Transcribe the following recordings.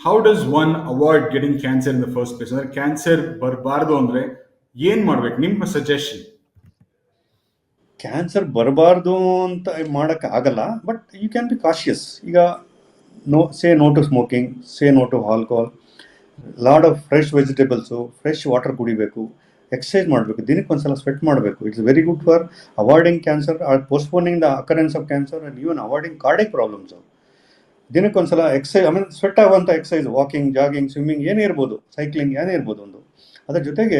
How does one avoid getting cancer in the first place? ಅಂದ್ರೆ cancer ಬರಬಾರ್ದು ಅಂದ್ರೆ ಏನ್ ಮಾಡ್ಬೇಕು ನಿಮ್ಮ ಸಜೆಷನ್? ಕ್ಯಾನ್ಸರ್ ಬರಬಾರ್ದು ಅಂತ ಮಾಡೋಕ್ಕೆ ಆಗಲ್ಲ, but you can be cautious. ಈಗ no to smoking, say no to alcohol, lot of fresh vegetables, fresh water ಕುಡಿಬೇಕು, ಎಕ್ಸಸೈಸ್ ಮಾಡಬೇಕು, ದಿನಕ್ಕೆ ಒಂದ್ಸಲ ಸ್ವೆಟ್ ಮಾಡಬೇಕು. It's very good for avoiding cancer or postponing the occurrence of cancer and even avoiding cardiac problems. ದಿನಕ್ಕೊಂದ್ಸಲ exercise, ಆಮೇಲೆ sweat ಆಗುವಂಥ exercise, walking, jogging, swimming ಏನೇ ಇರ್ಬೋದು, ಸೈಕ್ಲಿಂಗ್ ಏನೇ ಇರ್ಬೋದು ಒಂದು. ಅದರ ಜೊತೆಗೆ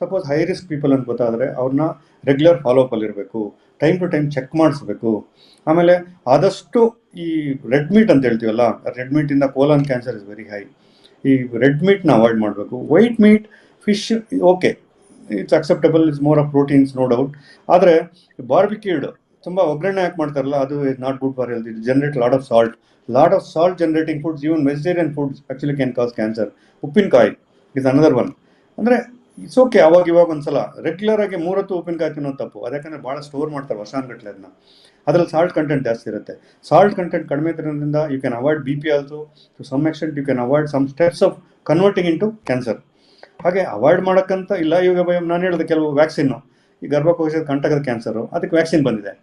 ಸಪೋಸ್ ಹೈ ರಿಸ್ಕ್ ಪೀಪಲ್ ಅಂತ ಗೊತ್ತಾದರೆ ಅವ್ರನ್ನ ರೆಗ್ಯುಲರ್ ಫಾಲೋಅಪಲ್ಲಿ ಇರಬೇಕು, ಟೈಮ್ ಟು ಟೈಮ್ ಚೆಕ್ ಮಾಡಿಸ್ಬೇಕು. ಆಮೇಲೆ ಆದಷ್ಟು ಈ ರೆಡ್ ಮೀಟ್ ಅಂತ ಹೇಳ್ತೀವಲ್ಲ, ರೆಡ್ ಮೀಟಿಂದ colon cancer is very high. ಈ ರೆಡ್ ಮೀಟ್ನ ಅವಾಯ್ಡ್ ಮಾಡಬೇಕು. White meat, fish okay, it's acceptable, it's more of proteins, no doubt. ಆದರೆ ಬಾರ್ಬಿಕ್ಯೂಡ್ ತುಂಬ ಒಗ್ಗರಣೆ ಹಾಕಿ ಮಾಡ್ತಾರಲ್ಲ, ಅದು is not good for health. It generate lot of salt generating foods, even vegetarian foods actually can cause cancer. ಉಪ್ಪಿನಕಾಯಿ is another one. ಅಂದರೆ it's okay, ಅವಾಗ ಇವಾಗ ಒಂದ್ಸಲ ರೆಗ್ಯುಲರ್ ಆಗಿ 3 ಹೊತ್ತು ಉಪ್ಪಿನಕಾಯಿ ತಿನ್ನೋದು ತಪ್ಪು. ಅದಕ್ಕೆ ಭಾಳ ಸ್ಟೋರ್ ಮಾಡ್ತಾರೆ ವರ್ಷಾನುಗಟ್ಟಲೆ ಅದನ್ನ. ಅದರಲ್ಲಿ ಸಾಲ್ಟ್ ಕಂಟೆಂಟ್ ಜಾಸ್ತಿ ಇರುತ್ತೆ. ಸಾಲ್ಟ್ ಕಂಟೆಂಟ್ ಕಡಿಮೆ ತಿನ್ನೋದ್ರಿಂದ you can avoid B P also. To some extent you can avoid some steps of converting in to cancer. ಹಾಗೆ ಅವಾಯ್ಡ್ ಮಾಡೋಕ್ಕಂತ ಇಲ್ಲ. ಇವಾಗ ನಾನು ಹೇಳಿದೆ ಕೆಲವು ವ್ಯಾಕ್ಸಿನ್ನು, ಈ ಗರ್ಭಕೋಶದ ಕಂಟಕದ ಕ್ಯಾನ್ಸರು, ಅದಕ್ಕೆ ವ್ಯಾಕ್ಸಿನ್ ಬಂದಿದೆ.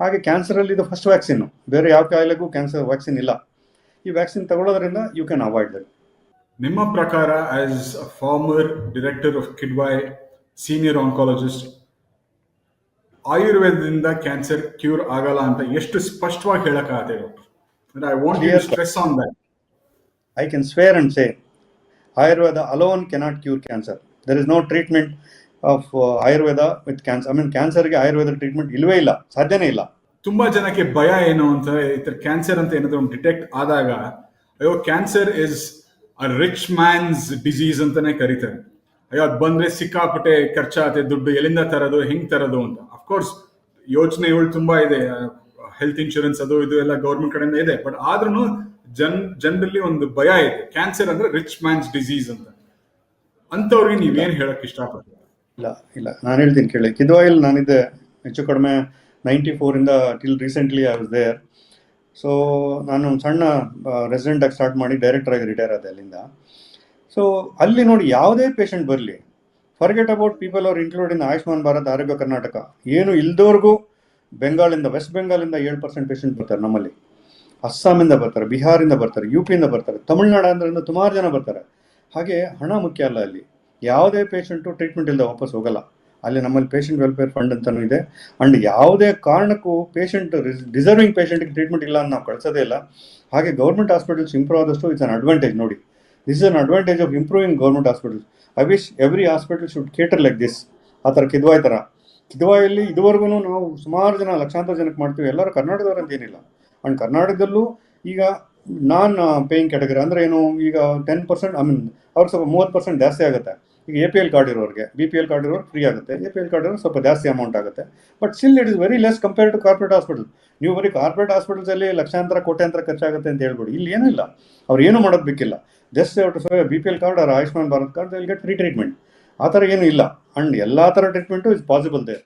ಹಾಗೆ ಕ್ಯಾನ್ಸರಲ್ಲಿ ಇದು ಫಸ್ಟ್ ವ್ಯಾಕ್ಸಿನ್ನು, ಬೇರೆ ಯಾವ ಕಾಯಿಲೆಗೂ ಕ್ಯಾನ್ಸರ್ ವ್ಯಾಕ್ಸಿನ್ ಇಲ್ಲ. ಈ ವ್ಯಾಕ್ಸಿನ್ ತಗೊಳ್ಳೋದ್ರಿಂದ ಯು ಕ್ಯಾನ್ ಅವಾಯ್ಡ್ ದಟ್. ನಿಮ್ಮ ಪ್ರಕಾರ as a former director of Kidwai, senior oncologist, ಆಯುರ್ವೇದದಿಂದ ಕ್ಯಾನ್ಸರ್ ಕ್ಯೂರ್ ಆಗಲ್ಲ ಅಂತ ಎಷ್ಟು ಸ್ಪಷ್ಟವಾಗಿ ಹೇಳಕ್ಕಾಗತ್ತೆ doctor? I want you to stress on that. I can swear and say Ayurveda alone cannot cure cancer. There is no treatment of Ayurveda with cancer. I mean, ಕ್ಯಾನ್ಸರ್ಗೆ Ayurveda treatment ಇಲ್ಲವೇ ಇಲ್ಲ, ಸಾಧ್ಯನೇ ಇಲ್ಲ. ತುಂಬಾ ಜನಕ್ಕೆ ಭಯ ಏನು ಅಂತ, ಈ ಕ್ಯಾನ್ಸರ್ ಅಂತ ಏನಾದ್ರು ಡಿಟೆಕ್ಟ್ ಆದಾಗ ಅಯ್ಯೋ cancer is a rich man's disease ಅಂತಾನೆ ಕರೀತಾರೆ. ಅಯ್ಯೋ ಅದು ಬಂದ್ರೆ ಸಿಕ್ಕಾಪಟ್ಟೆ ಖರ್ಚಾಗುತ್ತೆ, ದುಡ್ಡು ಎಲ್ಲಿಂದ ತರೋದು, ಹೆಂಗ್ ತರೋದು ಅಂತ. ಅಫ್ಕೋರ್ಸ್ ಯೋಚನೆಗಳು ತುಂಬಾ ಇದೆ, ಹೆಲ್ತ್ ಇನ್ಶೂರೆನ್ಸ್ ಅದು ಇದು ಎಲ್ಲ ಗೌರ್ಮೆಂಟ್ ಕಡೆಯಿಂದ ಇದೆ. ಬಟ್ ಆದ್ರೂ ಜನರಲ್ಲಿ ಒಂದು ಭಯ ಇದೆ, ಕ್ಯಾನ್ಸರ್ ಅಂದ್ರೆ ರಿಚ್ ಮ್ಯಾನ್ಸ್ ಡಿಸೀಸ್ ಅಂತ. ಅಂತವ್ರಿಗೆ ನೀವೇನ್ ಹೇಳಕ್ ಇಷ್ಟಪಡ್ತೀರಾ? ಇಲ್ಲ ನಾನು ಹೇಳ್ತೀನಿ ಕೇಳಿ. ಕಿದ್ವಾಯಿಲ್ ನಾನಿದ್ದೆ ಹೆಚ್ಚು ಕಡಿಮೆ 94 till recently I was there. So ನಾನು ಒಂದು ಸಣ್ಣ ರೆಸಿಡೆಂಟಾಗಿ ಸ್ಟಾರ್ಟ್ ಮಾಡಿ ಡೈರೆಕ್ಟರಾಗಿ ರಿಟೈರ್ ಆದೆ ಅಲ್ಲಿಂದ. ಸೊ ಅಲ್ಲಿ ನೋಡಿ, ಯಾವುದೇ ಪೇಷಂಟ್ ಬರಲಿ, forget about people are include in Ayushman Bharat, ಆರೋಗ್ಯ ಕರ್ನಾಟಕ, ಏನು ಇಲ್ದವ್ರಿಗೂ ಬೆಂಗಾಲಿಂದ, ವೆಸ್ಟ್ ಬೆಂಗಾಲಿಂದ 7% ಪೇಷಂಟ್ ಬರ್ತಾರೆ ನಮ್ಮಲ್ಲಿ. ಅಸ್ಸಾಮಿಂದ ಬರ್ತಾರೆ, ಬಿಹಾರಿಂದ ಬರ್ತಾರೆ, ಯು ಪಿಯಿಂದ ಬರ್ತಾರೆ, ತಮಿಳ್ನಾಡು ಆಂಧ್ರದಿಂದ ಸುಮಾರು ಜನ ಬರ್ತಾರೆ. ಹಾಗೆ ಹಣ ಮುಖ್ಯ ಅಲ್ಲ ಅಲ್ಲಿ. ಯಾವುದೇ ಪೇಷಂಟು ಟ್ರೀಟ್ಮೆಂಟ್ ಇಲ್ಲದೆ ವಾಪಸ್ ಹೋಗಲ್ಲ. ಅಲ್ಲಿ ನಮ್ಮಲ್ಲಿ ಪೇಷಂಟ್ ವೆಲ್ಫೇರ್ ಫಂಡ್ ಅಂತಲೂ ಇದೆ. ಆ್ಯಂಡ್ ಯಾವುದೇ ಕಾರಣಕ್ಕೂ ಪೇಷಂಟ್ ಡಿಸರ್ವಿಂಗ್ ಪೇಷಂಟ್ಗೆ ಟ್ರೀಟ್ಮೆಂಟ್ ಇಲ್ಲ ಅಂತ ನಾವು ಕಳಿಸೋದೇ ಇಲ್ಲ. ಹಾಗೆ ಗೌರ್ಮೆಂಟ್ ಹಾಸ್ಪಿಟಲ್ಸ್ ಇಂಪ್ರೂವ್ ಆದಷ್ಟು ಇಟ್ಸ್ ಅನ್ ಅಡ್ವಾಂಟೇಜ್. ನೋಡಿ, this is an advantage of improving government hospitals. I wish every hospital should cater like this. ಆ ಥರ ಕಿದ್ವಾಯ್ ಥರ. ಕಿದ್ವಾಯಲ್ಲಿ ಇದುವರೆಗೂ ನಾವು ಸುಮಾರು ಜನ, ಲಕ್ಷಾಂತರ ಜನಕ್ಕೆ ಮಾಡ್ತೀವಿ. ಎಲ್ಲರೂ ಕರ್ನಾಟಕದವ್ರು ಅಂತ ಏನಿಲ್ಲ. ಆ್ಯಂಡ್ ಕರ್ನಾಟಕದಲ್ಲೂ ಈಗ ನಾನ್ ಪೇಯಿಂಗ್ ಕ್ಯಾಟಗರಿ ಅಂದರೆ ಏನು, ಈಗ 10%, ಐ ಮೀನ್ ಅವ್ರಿಗೆ ಸ್ವಲ್ಪ 30% ಜಾಸ್ತಿ ಆಗುತ್ತೆ. ಈಗ APL ಕಾರ್ಡ್ ಇರೋರಿಗೆ, BPL ಕಾರ್ಡ್ ಇರೋರು ಫ್ರೀ ಆಗುತ್ತೆ, APL ಕಾರ್ಡ್ ಇರೋರು ಸ್ವಲ್ಪ ಜಾಸ್ತಿ ಅಮೌಂಟ್ ಆಗುತ್ತೆ. But still it is very less compared to corporate hospital. ನೀವು ಬರೀ ಕಾರ್ಪೊರೇಟ್ ಹಾಸ್ಪಿಟಲ್ಸಲ್ಲಿ ಲಕ್ಷಾಂತರ ಕೋಟ್ಯಾಂತರ ಖರ್ಚಾಗುತ್ತೆ ಅಂತ ಹೇಳ್ಬಿಡಿ. ಇಲ್ಲಿ ಏನೂ ಇಲ್ಲ, ಅವ್ರು ಏನೂ ಮಾಡೋದು ಬೇಕಿಲ್ಲ. Just to BPL card or Ayushman Bharat card, they will get free treatment. ಆ ಥರ ಏನೂ ಇಲ್ಲ. ಆ್ಯಂಡ್ ಎಲ್ಲ ಥರ ಟ್ರೀಟ್ಮೆಂಟು ಇಸ್ ಪಾಸಿಬಲ್ ದೇರ್.